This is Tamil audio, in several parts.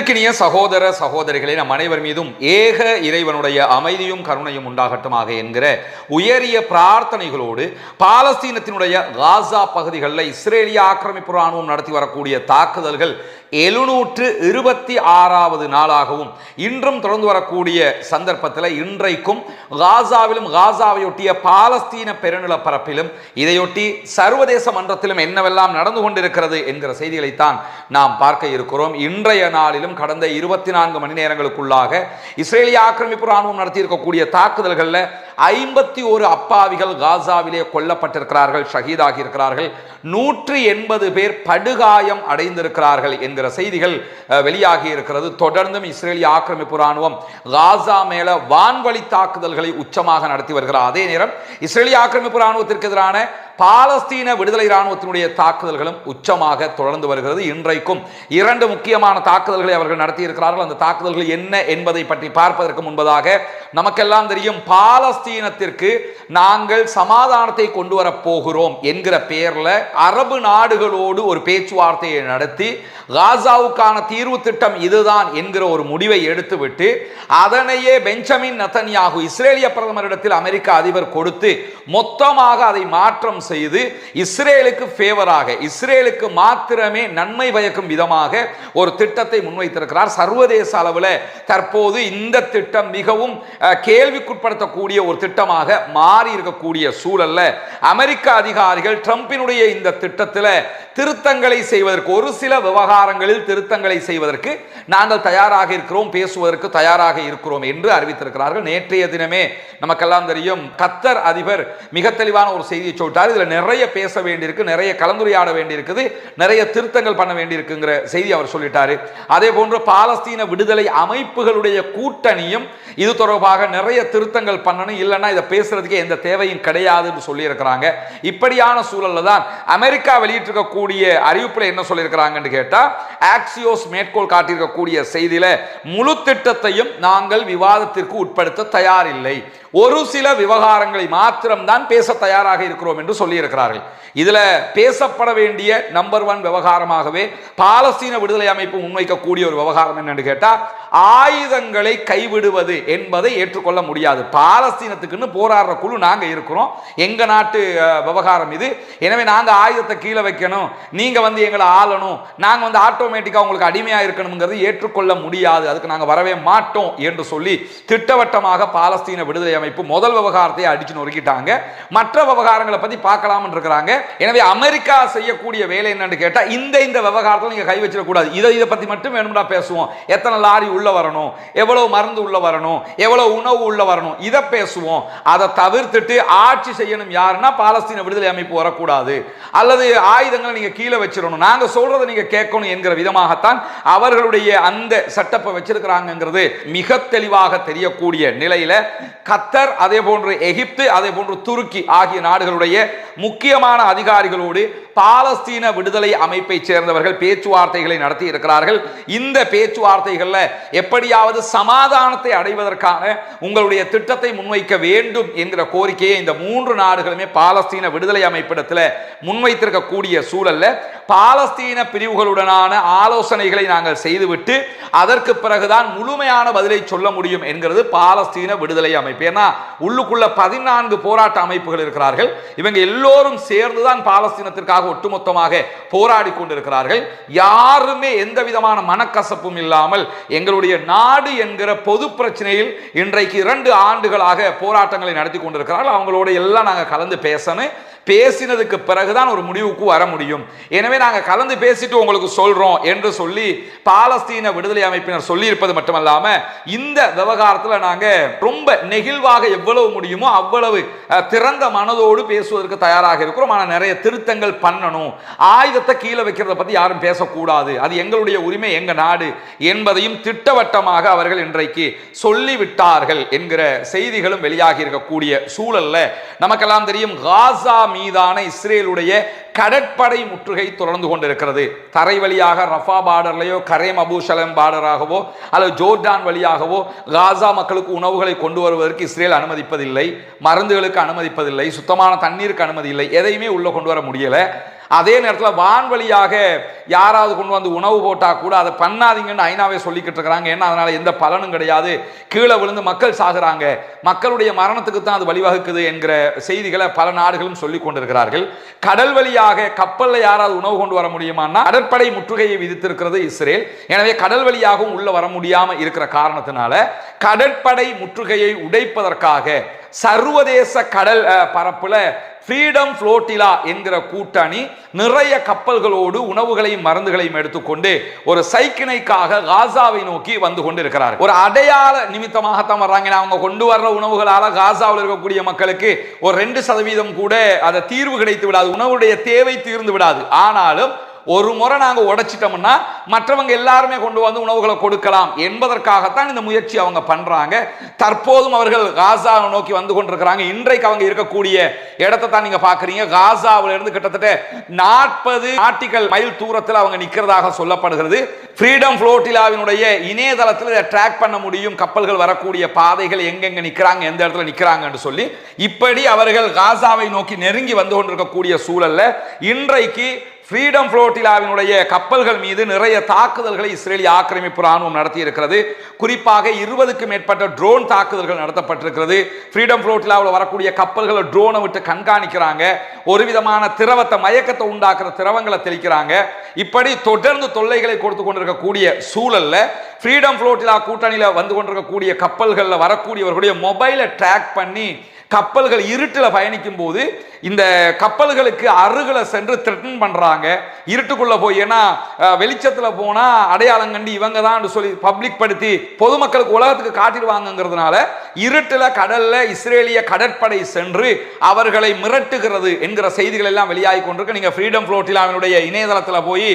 கினிய சகோதர சகோதரிகளே, நம் அனைவர் மீதும் ஏக இறைவனுடைய அமைதியும் கருணையும் உண்டாகட்டுமாக என்கிற உயரிய பிரார்த்தனைகளோடு பாலஸ்தீனத்தினுடைய காசா பகுதிகளில் இஸ்ரேலிய ஆக்கிரமிப்பு ராணுவம் நடத்தி வரக்கூடிய தாக்குதல்கள் 726வது நாளாகவும் இன்றும் தொடர்ந்து வரக்கூடிய சந்தர்ப்பத்தில் இன்றைக்கும் காசாவிலும் காசாவையொட்டிய பாலஸ்தீன பெருநிலப்பரப்பிலும் இதையொட்டி சர்வதேச மன்றத்திலும் என்னவெல்லாம் நடந்து கொண்டிருக்கிறது என்கிற செய்திகளைத்தான் நாம் பார்க்க இருக்கிறோம். இன்றைய நாளிலும் கடந்த 24 மணி நேரங்களுக்குள்ளாக இஸ்ரேலிய ஆக்கிரமிப்பு ராணுவம் நடத்தி இருக்கக்கூடிய தாக்குதல்களில் 51 அப்பாவிகள் காசாவிலே கொல்லப்பட்டிருக்கிறார்கள், ஷஹீதாகி இருக்கிறார்கள். 180 பேர் படுகாயம் அடைந்திருக்கிறார்கள் என்கிற செய்திகள் வெளியாகி இருக்கிறது. தொடர்ந்தும் இஸ்ரேலிய ஆக்கிரமிப்பு ராணுவம் காசா மேல வான்வழி தாக்குதல்களை உச்சமாக நடத்தி வருகிறார். அதே நேரம் இஸ்ரேலிய ஆக்கிரமிப்பு ராணுவத்திற்கு எதிரான பாலஸ்தீன விடுதலை ராணுவத்தினுடைய தாக்குதல்களும் உச்சமாக தொடர்ந்து வருகிறது. இன்றைக்கும் 2 முக்கியமான தாக்குதல்களை அவர்கள் நடத்தி இருக்கிறார்கள். அந்த தாக்குதல்கள் என்ன என்பதை பற்றி பார்ப்பதற்கு முன்பதாக நமக்கெல்லாம் தெரியும், பாலஸ்தீனத்திற்கு நாங்கள் சமாதானத்தை கொண்டு வர போகிறோம் என்கிற பெயர்ல அரபு நாடுகளோடு ஒரு பேச்சுவார்த்தையை நடத்தி காசாவுக்கான தீர்வு திட்டம் இதுதான் என்கிற ஒரு முடிவை எடுத்துவிட்டு அதனையே பெஞ்சமின் நெதன்யாகு இஸ்ரேலிய பிரதமரிடத்தில் அமெரிக்க அதிபர் கொடுத்து மொத்தமாக அதை மாற்றம் செய்து இஸ்ரேலுக்கு ஃபேவராக, இஸ்ரேலுக்கு மாத்திரமே நன்மை பயக்கும் விதமாக ஒரு திட்டத்தை முன்வைத்திருக்கிறார். சர்வதேச அளவில் தற்போது இந்த திட்டம் மிகவும் கேள்விக்குட்படுத்தக்கூடிய ஒரு திட்டமாக மாறி இருக்கக்கூடிய சூழல்ல அமெரிக்க அதிகாரிகள் ட்ரம்பினுடைய இந்த திட்டத்தில் திருத்தங்களை செய்வதற்கு, ஒரு சில விவகாரங்களில் திருத்தங்களை செய்வதற்கு நாங்கள் தயாராக இருக்கிறோம், பேசுவதற்கு தயாராக இருக்கிறோம் என்று அறிவித்திருக்கிறார்கள். நேற்றைய தினமே நமக்கெல்லாம் தெரியும், கத்தர் அதிபர் மிக தெளிவான ஒரு செய்தியை சொல்லிட்டார். இதில் நிறைய பேச வேண்டியிருக்கு, நிறைய கலந்துரையாட வேண்டியிருக்குது, நிறைய திருத்தங்கள் பண்ண வேண்டியிருக்குங்கிற செய்தி அவர் சொல்லிட்டாரு. அதே போன்று பாலஸ்தீன விடுதலை அமைப்புகளுடைய கூட்டணியும் இது தொடர்பாக நிறைய திருத்தங்கள் பண்ணணும், இல்லைன்னா இதை பேசுறதுக்கு எந்த தேவையும் கிடையாது என்று சொல்லி இருக்கிறாங்க. இப்படியான சூழல்ல தான் அமெரிக்கா வெளியிட்டிருக்கக்கூடிய அறிவிப்புல என்ன சொல்லியிருக்கிறாங்கன்னு கேட்டா, ஆக்சியோஸ் மேற்கோள் காட்டியிருக்கக்கூடிய செய்தியில முழு திட்டத்தையும் நாங்கள் விவாதத்திற்கு உட்படுத்த தயாரில்லை, ஒரு சில விவகாரங்களை மாத்திரம்தான் பேச தயாராக இருக்கிறோம் என்று சொல்லி இருக்கிறார்கள். இதுல பேசப்பட வேண்டிய நம்பர் 1 விவகாரமாகவே பாலஸ்தீன விடுதலை அமைப்பு முன்வைக்கக்கூடிய ஒரு விவகாரம் என்னன்னு கேட்டா, ஆயுதங்களை கைவிடுவது என்பதை ஏற்றுக்கொள்ள முடியாது. பாலஸ்தீனத்துக்குன்னு போராடுற குழு நாங்க இருக்கிறோம், எங்க நாட்டு விவகாரம் இது, எனவே நாங்க ஆயுதத்தை கீழே வைக்கணும், நீங்க எங்களை ஆளணும், நாங்க ஆட்டோமேட்டிக்கா உங்களுக்கு அடிமையா இருக்கணும்ங்கிறது ஏற்றுக்கொள்ள முடியாது, அதுக்கு நாங்க வரவே மாட்டோம் என்று சொல்லி திட்டவட்டமாக பாலஸ்தீன விடுதலை அமைப்பு முதல் விவகாரத்தை அடிச்சு நொறுக்கிட்டாங்க. மற்ற விவகாரங்களை பத்தி பார்க்கலாம் இருக்கிறாங்க. எனவே அமெரிக்கா செய்யக்கூடிய வேலை என்னன்னு கேட்டா, இந்த விவகாரத்தில் நீங்க கை வச்சிட கூடாது, இதை பத்தி மட்டும் வேணும்னா பேசுவோம், எத்தனை லாரி உள்ள வரணும், எவ்வளவு மருந்து உள்ள வரணும், எவ்வளவு உணவு உள்ள வரணும், இதை பேசுவோம். அதை தவிர்த்துட்டு ஆட்சி செய்யணும் யாருன்னா பாலஸ்தீன விடுதலை அமைப்பு வரக்கூடாது, அல்லது ஆயுதங்களை நீங்க கீழே வச்சிடணும், நாங்க சொல்றதை நீங்க கேட்கணும் என்கிற விதமாகத்தான் அவர்களுடைய அந்த செட்டப்பை வச்சிருக்கிறாங்கிறது மிக தெளிவாக தெரியக்கூடிய நிலையில கத்தர், அதே போன்று எகிப்து, அதே போன்று துருக்கி ஆகிய நாடுகளுடைய முக்கியமான அதிகாரிகளோடு பாலஸ்தீன விடுதலை அமைப்பை சேர்ந்தவர்கள் பேச்சுவார்த்தைகளை நடத்தி இருக்கிறார்கள். இந்த பேச்சுவார்த்தைகளில் எப்படியாவது சமாதானத்தை அடைவதற்கான உங்களுடைய திட்டத்தை முன்வைக்க வேண்டும் என்கிற கோரிக்கையை இந்த 3 நாடுகளுமே பாலஸ்தீன விடுதலை அமைப்பிடத்தில் முன்வைத்திருக்கக்கூடிய சூழல்ல பாலஸ்தீன பிரிவுகளுடனான ஆலோசனைகளை நாங்கள் செய்துவிட்டு அதற்கு பிறகுதான் முழுமையான பதிலை சொல்ல முடியும் என்கிறது பாலஸ்தீன விடுதலை அமைப்பு. ஏன்னா உள்ளுக்குள்ள 14 போராட்ட அமைப்புகள் இருக்கிறார்கள், இவங்க எல்லோரும் சேர்ந்துதான் பாலஸ்தீனத்திற்காக ஒட்டுமொத்தமாக போராடி கொண்டிருக்கிறார்கள். யாருமே எந்த விதமான மனக்கசப்பும் இல்லாமல் எங்களுடைய நாடு என்கிற பொது பிரச்சனையில் இன்றைக்கு 2 ஆண்டுகளாக போராட்டங்களை நடத்தி கொண்டிருக்கிறார்கள். அவங்களோட எல்லாம் நாங்கள் கலந்து பேசணும், பேசினதுக்கு பிறகுதான் ஒரு முடிவுக்கு வர முடியும், எனவே நாங்கள் கலந்து பேசிட்டு உங்களுக்கு சொல்றோம் என்று சொல்லி பாலஸ்தீன விடுதலை அமைப்பினர் சொல்லி இருப்பது மட்டுமல்லாம இந்த விவகாரத்தில் நாங்க ரொம்ப நெகிழ்வாக எவ்வளவு முடியுமோ அவ்வளவு திறந்த மனதோடு பேசுவதற்கு தயாராக இருக்கிறோம். ஆனால் நிறைய திருத்தங்கள் பண்ணணும், ஆயுதத்தை கீழே வைக்கிறத பத்தி யாரும் பேசக்கூடாது, அது எங்களுடைய உரிமை, எங்க நாடு என்பதையும் திட்டவட்டமாக அவர்கள் இன்றைக்கு சொல்லிவிட்டார்கள் என்கிற செய்திகளும் வெளியாகி இருக்கக்கூடிய சூழல்ல நமக்கெல்லாம் தெரியும், காசா மீதான இஸ்ரேலுடைய கடற்படை முற்றுகை தொடர்ந்து கொண்டிருக்கிறது. தரை வழியாக ரஃபா பார்டர்லையோ கரேம் அபுஷலம் பார்டராகவோ அல்லது ஜோர்டான் வழியாகவோ காசா மக்களுக்கு உணவுகளை கொண்டு வருவதற்கு இஸ்ரேல் அனுமதிப்பதில்லை, மருந்துகளுக்கு அனுமதிப்பதில்லை, சுத்தமான தண்ணீருக்கு அனுமதி இல்லை, எதையுமே உள்ள கொண்டு வர முடியல. அதே நேரத்தில் வான்வழியாக யாராவது கொண்டு வந்து உணவு போட்டா கூட அதை பண்ணாதீங்கன்னு ஐநாவே சொல்லிக்கிட்டு இருக்கிறாங்க. ஏன்னா அதனால எந்த பலனும் கிடையாது, கீழே விழுந்து மக்கள் சாகுறாங்க, மக்களுடைய மரணத்துக்கு தான் அது வழிவகுக்குது என்கிற செய்திகளை பல நாடுகளும் சொல்லிக் கொண்டிருக்கிறார்கள். கடல் வழியாக கப்பல்ல யாராவது உணவு கொண்டு வர முடியுமான்னா கடற்படை முற்றுகையை விதித்திருக்கிறது இஸ்ரேல். எனவே கடல் வழியாகவும் உள்ள வர முடியாம இருக்கிற காரணத்தினால கடற்படை முற்றுகையை உடைப்பதற்காக சர்வதேச கடல் பரப்புல ஃப்ரீடம் ஃப்ளோட்டிலா என்கிற கூட்டணி நிறைய கப்பல்களோடு உணவுகளையும் மருந்துகளையும் எடுத்துக்கொண்டு ஒரு சைக்கிணைக்காக காசாவை நோக்கி வந்து கொண்டு இருக்கிறார். ஒரு அடையாள நிமித்தமாகத்தான் வர்றாங்க. அவங்க கொண்டு வர்ற உணவுகளால காசாவில் இருக்கக்கூடிய மக்களுக்கு ஒரு 2% கூட அதை தீர்வு கிடைத்து விடாது, உணவுடைய தேவை தீர்ந்து விடாது. ஆனாலும் ஒரு முறை நாங்க உடைச்சிட்டோம்னா மற்றவங்க எல்லாருமே கொண்டு வந்து உணவுகளை கொடுக்கலாம் என்பதற்காகத்தான் இந்த முயற்சி அவங்க பண்றாங்க. தற்போதும் அவர்கள் காசாவை நோக்கி வந்து கொண்டிருக்கிறாங்க. இன்றைக்கு அவங்க இருக்கக்கூடிய இடத்தை தான் நீங்க பாக்குறீங்க. காசாவில இருந்து கிட்டத்தட்ட 40 நாட்டிக்கல் மைல் தூரத்தில் அவங்க நிற்கிறதாக சொல்லப்படுகிறது. ஃப்ரீடம் ஃப்ளோட்டிலாவினுடைய இணையதளத்தில் இதை ட்ராக் பண்ண முடியும், கப்பல்கள் வரக்கூடிய பாதைகள் எங்கெங்க நிற்கிறாங்க, எந்த இடத்துல நிற்கிறாங்கன்னு சொல்லி. இப்படி அவர்கள் காசாவை நோக்கி நெருங்கி வந்து கொண்டிருக்கக்கூடிய சூழல்ல இன்றைக்கு ஃப்ரீடம் ஃப்ளோட்டிலாவினுடைய கப்பல்கள் மீது நிறைய தாக்குதல்களை இஸ்ரேலிய ஆக்கிரமிப்பு ராணுவம் நடத்தி இருக்கிறது. குறிப்பாக 20க்கும் மேற்பட்ட ட்ரோன் தாக்குதல்கள் நடத்தப்பட்டிருக்கிறது. ஃப்ரீடம் ஃப்ளோட்டிலாவில் வரக்கூடிய கப்பல்களை ட்ரோனை விட்டு கண்காணிக்கிறாங்க, ஒரு விதமான திரவத்தை, மயக்கத்தை உண்டாக்குற திரவங்களை தெளிக்கிறாங்க. இப்படி தொடர்ந்து தொல்லைகளை கொடுத்து கொண்டிருக்கக்கூடிய சூழல்ல ஃப்ரீடம் ஃப்ளோட்டிலா கூட்டணியில வந்து கொண்டிருக்கக்கூடிய கப்பல்களில் வரக்கூடியவர்களுடைய மொபைலை ட்ராக் பண்ணி கப்பல்கள் இருட்டில் பயணிக்கும் போது இந்த கப்பல்களுக்கு அருகில சென்று த்ரெட்டன் பண்றாங்க. இருட்டுக்குள்ள போய், ஏன்னா வெளிச்சத்துல போனா அடையாளம் கண்டு இவங்க தான் சொல்லி பப்ளிக் படுத்தி பொதுமக்களுக்கு உலகத்துக்கு காட்டிடுவாங்கிறதுனால இருட்டுல கடல்ல இஸ்ரேலிய கடற்படை சென்று அவர்களை மிரட்டுகிறது என்கிற செய்திகள் எல்லாம் வெளியாகி கொண்டிருக்கு. நீங்க ஃப்ரீடம் ஃப்ளோட்டிலாவினுடைய இணையதளத்தில் போய்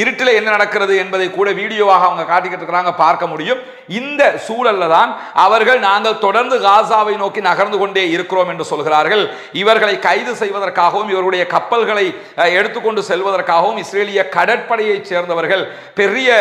இருட்டில் என்ன நடக்கிறது என்பதை கூட வீடியோவாக அவங்க காட்டிக்கிட்டு இருக்கிறாங்க, பார்க்க முடியும். இந்த சூழல்ல தான் அவர்கள் நாங்கள் தொடர்ந்து காசாவை நோக்கி நகர்ந்து கொண்டே இருக்கிறோம் என்று சொல்கிறார்கள். இவர்களை கைது செய்வதற்காகவும் இவருடைய கப்பல்களை எடுத்துக்கொண்டு செல்வதற்காகவும் இஸ்ரேலிய கடற்படையை சேர்ந்தவர்கள் பெரிய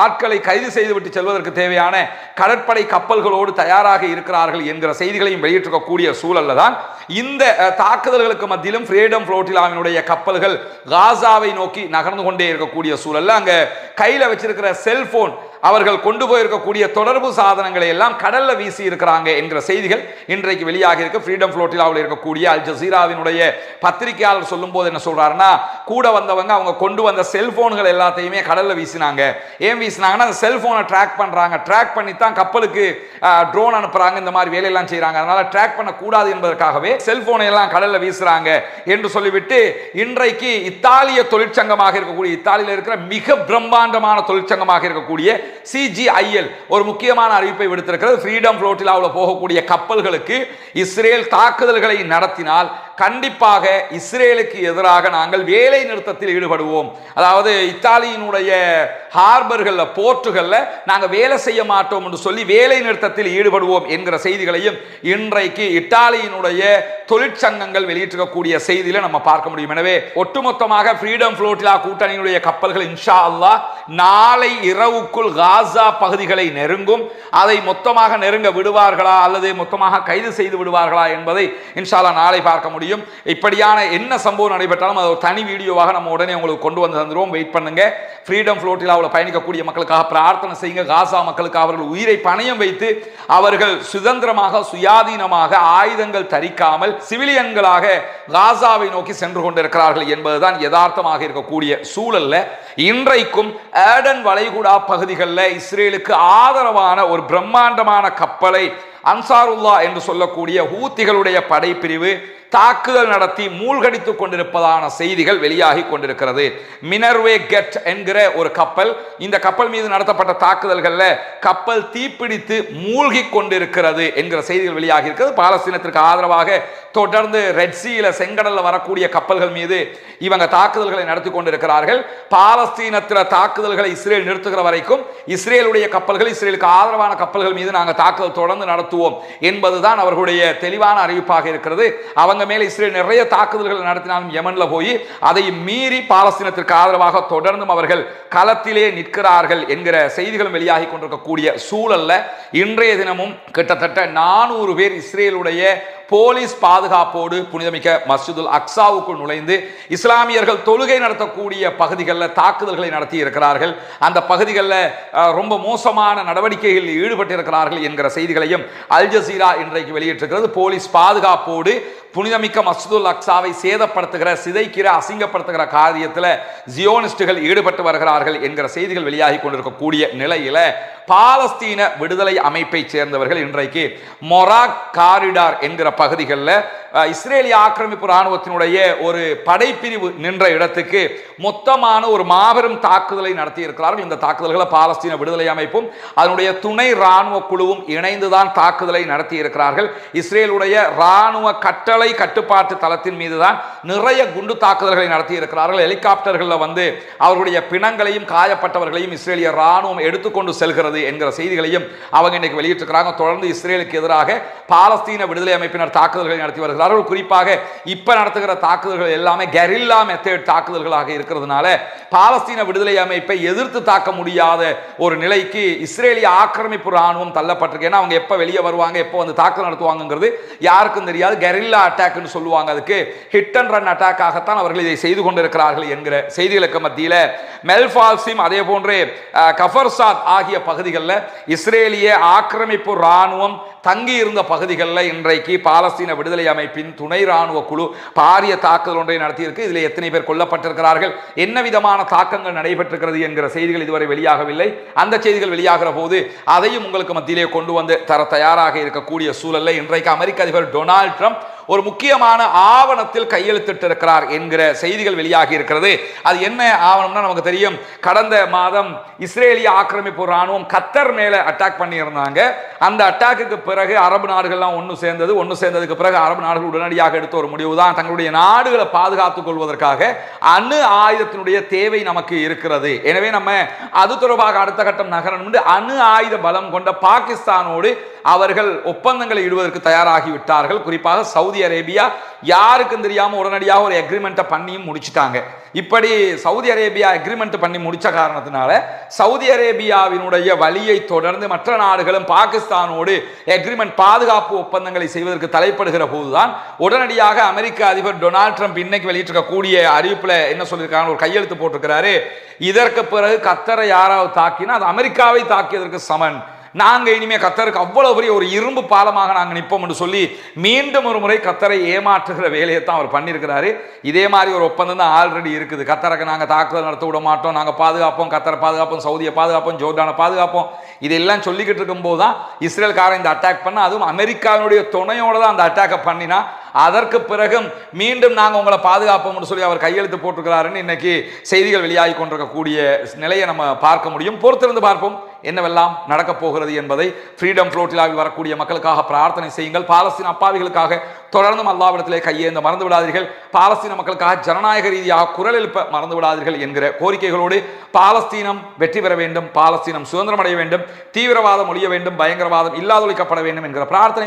ஆட்களை கைது செய்துவிட்டு செல்வதற்கு தேவையான கடற்படை கப்பல்களோடு தயாராக இருக்கிறார்கள் என்கிற செய்திகளையும் வெளியிட்டிருக்கக்கூடிய சூழல்ல தான் இந்த தாக்குதல்களுக்கு மத்தியிலும் ஃப்ரீடம் ஃப்ளோட்டிலாவினுடைய கப்பல்கள் காசாவை நோக்கி நகர்ந்து கொண்டே இருக்கக்கூடிய சூழல்ல அங்க கையில வச்சிருக்கிற செல்போன், அவர்கள் கொண்டு போயிருக்கக்கூடிய தொடர்பு சாதனங்களை எல்லாம் கடல்ல வீசி இருக்கிறாங்க என்கிற செய்திகள் இன்றைக்கு வெளியாக இருக்கு. ஃப்ரீடம் ஃப்ளோட்டிலாவில் இருக்கக்கூடிய அல் ஜசீராவினுடைய பத்திரிகையாளர் சொல்லும் போது என்ன சொல்றாருன்னா, கூட வந்தவங்க அவங்க கொண்டு வந்த செல்போன்கள் எல்லாத்தையுமே கடல்ல வீசினாங்க. ஏன் வீசினாங்கன்னா அந்த செல்போனை ட்ராக் பண்றாங்க, ட்ராக் பண்ணி தான் கப்பலுக்கு ட்ரோன் அனுப்புறாங்க, இந்த மாதிரி வேலையெல்லாம் செய்யறாங்க. அதனால ட்ராக் பண்ணக்கூடாது என்பதற்காகவே செல்போனை எல்லாம் கடல்ல வீசுறாங்க என்று சொல்லிவிட்டு இன்றைக்கு இத்தாலிய தொழிற்சங்கமாக இருக்கக்கூடிய, இத்தாலியில் இருக்கிற மிக பிரம்மாண்டமான தொழிற்சங்கமாக இருக்கக்கூடிய CGIL ஒரு முக்கியமான அறிவிப்பை விடுத்திருக்கிறது. ஃப்ரீடம் ஃப்ளோட்டிலாவில் போகக்கூடிய கப்பல்களுக்கு இஸ்ரேல் தாக்குதல்களை நடத்தினால் கண்டிப்பாக இஸ்ரேலுக்கு எதிராக நாங்கள் வேலை நிறுத்தத்தில் ஈடுபடுவோம். அதாவது இத்தாலியினுடைய ஹார்பர்கள், போர்ட்டுகள்ல நாங்கள் வேலை செய்ய மாட்டோம் என்று சொல்லி வேலை நிறுத்தத்தில் ஈடுபடுவோம் என்கிற செய்திகளையும் இன்றைக்கு இத்தாலியினுடைய தொழிற்சங்கங்கள் வெளியிட்டிருக்கக்கூடிய செய்தியில நம்ம பார்க்க முடியும். எனவே ஒட்டுமொத்தமாக ஃப்ரீடம் ஃப்ளோட்டிலா கூட்டணியினுடைய கப்பல்கள் இன்ஷா அல்லாஹ் நாளை இரவுக்குள் காசா பகுதிகளை நெருங்கும். அதை மொத்தமாக நெருங்க விடுவார்களா அல்லது மொத்தமாக கைது செய்து விடுவார்களா என்பதை இன்ஷா அல்லாஹ் நாளை பார்க்க முடியும். இப்படியான என்ன சம்பவம் நடைபெற்றாலும் அது ஒரு தனி வீடியோவாக நம்ம உடனே உங்களுக்கு கொண்டு வந்து தந்துருவோம். வெயிட் பண்ணுங்க. ஃப்ரீடம் ஃப்ளோட்டிலாவில் பயணிக்கக்கூடிய மக்களுக்காக பிரார்த்தனை செய்யுங்க. காசா மக்களுக்கு அவர்கள் உயிரை பணயம் வைத்து அவர்கள் சுதந்திரமாக சுயாதீனமாக ஆயுதங்கள் தரிக்காமல் சிவிலியன்களாக காசாவை நோக்கி சென்று கொண்டிருக்கிறார்கள் என்பதுதான் யதார்த்தமாக இருக்கக்கூடிய சூழல்ல இன்றைக்கும் ஏடன் வளைகுடா பகுதிகளில் இஸ்ரேலுக்கு ஆதரவான ஒரு பிரம்மாண்டமான கப்பலை அன்சாருல்லா என்று சொல்லக்கூடிய ஹூத்திகளுடைய படைப்பிரிவு தாக்குதல் நடத்தி மூழ்கடித்துக் கொண்டிருப்பதான செய்திகள் வெளியாகி கொண்டிருக்கிறது. மினர்வே கெட் என்கிற ஒரு கப்பல், இந்த கப்பல் மீது நடத்தப்பட்ட தாக்குதல்கள்ல கப்பல் தீப்பிடித்து மூழ்கி கொண்டிருக்கிறது என்கிற செய்திகள் வெளியாகி இருக்கிறது. பாலஸ்தீனத்திற்கு ஆதரவாக தொடர்ந்து ரெட் சீல செங்கடல்ல வரக்கூடிய கப்பல்கள் மீது இவங்க தாக்குதல்களை நடத்தி கொண்டிருக்கிறார்கள். பாலஸ்தீனத்தில் தாக்குதல்களை இஸ்ரேல் நிறுத்துகிற வரைக்கும் இஸ்ரேலுடைய கப்பல்கள், இஸ்ரேலுக்கு ஆதரவான கப்பல்கள் மீது நாங்கள் தாக்குதல் தொடர்ந்து நடத்துவோம் என்பதுதான் அவர்களுடைய தெளிவான அறிவிப்பாக இருக்கிறது. அவங்க மேல இஸ்ரேல் நிறைய தாக்குதல்கள் நடத்தினாலும் யமன்ல போய் அதை மீறி பாலஸ்தீனத்திற்கு ஆதரவாக தொடர்ந்தும் அவர்கள் களத்திலே நிற்கிறார்கள் என்கிற செய்திகளும் வெளியாகி கொண்டிருக்கக்கூடிய சூழல்ல இன்றைய தினமும் கிட்டத்தட்ட 400 பேர் இஸ்ரேலுடைய போலீஸ் பாதுகாப்போடு புனிதமிக்க மஸ்ஜிதுல் அக்ஸாவுக்குள் நுழைந்து இஸ்லாமியர்கள் தொழுகை நடத்தக்கூடிய பகுதிகளில் தாக்குதல்களை நடத்தி இருக்கிறார்கள். அந்த பகுதிகளில் ரொம்ப மோசமான நடவடிக்கைகளில் ஈடுபட்டிருக்கிறார்கள் என்கிற செய்திகளையும் அல் ஜசீரா இன்றைக்கு வெளியிட்டிருக்கிறது. போலீஸ் பாதுகாப்போடு புனிதமிக்க மஸ்ஜிதுல் அக்ஸாவை சேதப்படுத்துகிற, சிதைக்கிற, அசிங்கப்படுத்துகிற காரியத்தில் ஜியோனிஸ்டுகள் ஈடுபட்டு வருகிறார்கள் என்கிற செய்திகள் வெளியாகி கொண்டிருக்கக்கூடிய நிலையில பாலஸ்தீன விடுதலை அமைப்பை சேர்ந்தவர்கள் இன்றைக்கு மொராக் காரிடார் என்கிற பகுதிகளில் இஸ்ரேலிய ஆக்கிரமிப்பு ராணுவத்தினுடைய ஒரு படைப்பிரிவு நின்ற இடத்துக்கு மொத்தமான ஒரு மாபெரும் தாக்குதலை நடத்தி இருக்கிறார்கள். இந்த தாக்குதல்களை பாலஸ்தீன விடுதலை அமைப்பும் அதனுடைய துணை ராணுவ குழுவும் இணைந்துதான் தாக்குதலை நடத்தி இருக்கிறார்கள். இஸ்ரேலுடைய ராணுவ கட்டளை கட்டுப்பாட்டு தளத்தின் மீதுதான் நிறைய குண்டு தாக்குதல்களை நடத்தி இருக்கிறார்கள். ஹெலிகாப்டர்களில் வந்து அவர்களுடைய பிணங்களையும் காயப்பட்டவர்களையும் இஸ்ரேலிய ராணுவம் எடுத்துக்கொண்டு செல்கிறது என்கிற செய்திகளையும் அவங்க இன்னைக்கு வெளியிட்டிருக்கிறாங்க. தொடர்ந்து இஸ்ரேலுக்கு எதிராக பாலஸ்தீன விடுதலை அமைப்பினர் தாக்குதல்களை நடத்தி வருகிறார்கள். குறிப்பாக இப்ப நடத்துகிற தாக்குதல்கள் எல்லாமே கெரில்லா மெத்தட் தாக்குதல்களாக இருக்கிறதுனால பாலஸ்தீன விடுதலை அமைப்பை எதிர்த்து தாக்க முடியாத ஒரு நிலைக்கு இஸ்ரேலிய ஆக்கிரமிப்பு ராணுவம் தள்ளப்பட்டிருக்கு. ஏன்னா அவங்க எப்ப வெளியே வருவாங்க, எப்போ வந்து தாக்குதல் நடத்துவாங்கிறது யாருக்கும் தெரியாது. கெரில்லா அட்டாக்னு சொல்லுவாங்க. அதுக்கு ஹிட் அண்ட் ரன் அட்டாக்காகத்தான் அவர்கள் இதை செய்து கொண்டிருக்கிறார்கள் என்கிற செய்திகளுக்கு மத்தியில் மெல்பால்சிம் அதே போன்று கஃபர்சாத் ஆகிய பகுதிகளில் இஸ்ரேலிய ஆக்கிரமிப்பு ராணுவம் தங்கி இருந்த பகுதிகளில் இன்றைக்கு பாலஸ்தீன விடுதலை அமைப்பின் துணை ராணுவ குழு பாரிய தாக்குதல் ஒன்றை நடத்தியிருக்கு. இதில் எத்தனை பேர் கொல்லப்பட்டிருக்கிறார்கள், என்ன விதமான தாக்கங்கள் நடைபெற்றிருக்கிறது என்கிற செய்திகள் இதுவரை வெளியாகவில்லை. அந்த செய்திகள் வெளியாகிற போது அதையும் உங்களுக்கு மத்தியிலே கொண்டு வந்து தர தயாராக இருக்கக்கூடிய சூழலில் இன்றைக்கு அமெரிக்க அதிபர் டொனால்ட் ட்ரம்ப் ஒரு முக்கியமான ஆவணத்தில் கையெழுத்திட்டிருக்கிறார் என்கிற செய்திகள் வெளியாகி இருக்கிறது. அது என்ன ஆவணம்னா நமக்கு தெரியும். கடந்த மாதம் இஸ்ரேலிய ஆக்கிரமிப்பு ராணுவம் கத்தர் மேல அட்டாக் பண்ணி இருந்தாங்க. அந்த அட்டாக்கு பிறகு அரபு நாடுகள்லாம் ஒன்று சேர்ந்ததுக்கு பிறகு அரபு நாடுகள் உடனடியாக எடுத்த ஒரு முடிவு தான் தங்களுடைய நாடுகளை பாதுகாத்துக் கொள்வதற்காக அணு ஆயுதத்தினுடைய தேவை நமக்கு இருக்கிறது. எனவே நம்ம அது தொடர்பாக அடுத்த கட்டம் நகரணும் என்று அணு ஆயுத பலம் கொண்ட பாகிஸ்தானோடு அவர்கள் ஒப்பந்தங்களை இடுவதற்கு தயாராகி விட்டார்கள். குறிப்பாக சவுதி அரேபியா யாருக்கும் தெரியாம உடனடியாக ஒரு அக்ரிமெண்ட்டை பண்ணியும் முடிச்சிட்டாங்க. இப்படி சவுதி அரேபியா அக்ரிமெண்ட் பண்ணி முடிச்ச காரணத்தினால சவுதி அரேபியாவினுடைய வழியை தொடர்ந்து மற்ற நாடுகளும் பாகிஸ்தானோடு அக்ரிமெண்ட் பாதுகாப்பு ஒப்பந்தங்களை செய்வதற்கு தலைப்படுகிற போதுதான் உடனடியாக அமெரிக்க அதிபர் டொனால்ட் ட்ரம்ப் இன்னைக்கு வெளியிட்டிருக்கக்கூடிய அறிவிப்புல என்ன சொல்லியிருக்காங்க, ஒரு கையெழுத்து போட்டிருக்கிறாரு. இதற்கு பிறகு கத்தரை யாராவது தாக்கினா அது அமெரிக்காவை தாக்கியதற்கு சமன். நாங்க இனிமே கத்தருக்கு அவ்வளவு பெரிய ஒரு இரும்பு பாலமாக நாங்க நிற்போம் என்று சொல்லி மீண்டும் ஒரு முறை கத்தரை ஏமாற்றுகிற வேலையை தான் அவர் பண்ணியிருக்கிறாரு. இதே மாதிரி ஒரு ஒப்பந்தம் தான் ஆல்ரெடி இருக்குது. கத்தருக்கு நாங்க தாக்குதல் நடத்த விட மாட்டோம், நாங்க பாதுகாப்போம், கத்தரை பாதுகாப்போம், சவுதியை பாதுகாப்போம், ஜோர்டானை பாதுகாப்போம், இதெல்லாம் சொல்லிக்கிட்டு இருக்கும் போது தான் இஸ்ரேல்காரன் இந்த அட்டாக் பண்ண, அதுவும் அமெரிக்காவினுடைய துணையோட தான் அந்த அட்டாக்கை பண்ணினா அதற்கு பிறகும் மீண்டும் நாங்கள் உங்களை பாதுகாப்போம்னு சொல்லி அவர் கையெழுத்து போட்டிருக்கிறாருன்னு இன்னைக்கு செய்திகள் வெளியாகி கொண்டிருக்கக்கூடிய நிலையை நம்ம பார்க்க முடியும். பொறுத்திருந்து பார்ப்போம் என்னவெல்லாம் நடக்கப் போகிறது என்பதை. ஃப்ரீடம் ஃப்ளோட்டிலாவில் வரக்கூடிய மக்களுக்காக பிரார்த்தனை செய்யுங்கள். பாலஸ்தீன அப்பாவிகளுக்காக தொடர்ந்தும் அல்லாஹ்விடத்திலே கையேந்த மறந்து விடாதீர்கள். பாலஸ்தீன மக்களுக்காக ஜனநாயக ரீதியாக குரல் எழுப்ப மறந்து விடாதீர்கள் என்கிற கோரிக்கைகளோடு பாலஸ்தீனம் வெற்றி பெற வேண்டும், பாலஸ்தீனம் சுதந்திரம் அடைய வேண்டும், தீவிரவாதம் ஒழிய வேண்டும், பயங்கரவாதம் இல்லாதொழிக்கப்பட வேண்டும் என்கிற பிரார்த்தனை